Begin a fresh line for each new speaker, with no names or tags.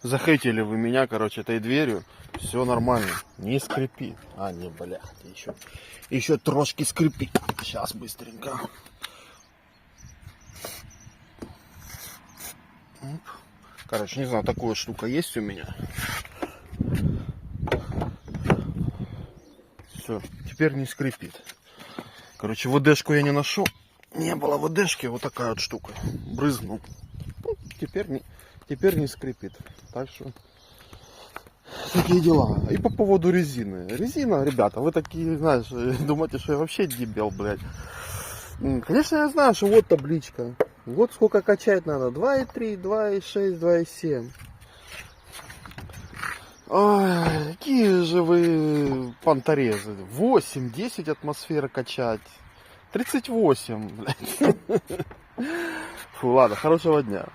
Захейтили вы меня, короче, этой дверью. Все нормально. Не скрипит. А, не, блядь, еще трошки скрипит. Сейчас быстренько. Короче, не знаю, такая штука есть у меня. Все, теперь не скрипит. Короче, ВДшку я не нашел. Не было ВДшки, вот такая вот штука. Брызнул. Теперь не скрипит. Так что такие дела. И по поводу резины. Резина, ребята, вы такие, знаешь, думаете, что я вообще дебил, блядь. Конечно, я знаю, что вот табличка. Вот сколько качать надо. 2,3, 2,6, 2,7. Ой, какие же вы понторезы. 8, 10 атмосфер качать. 38, блядь. Фу, ладно, хорошего дня.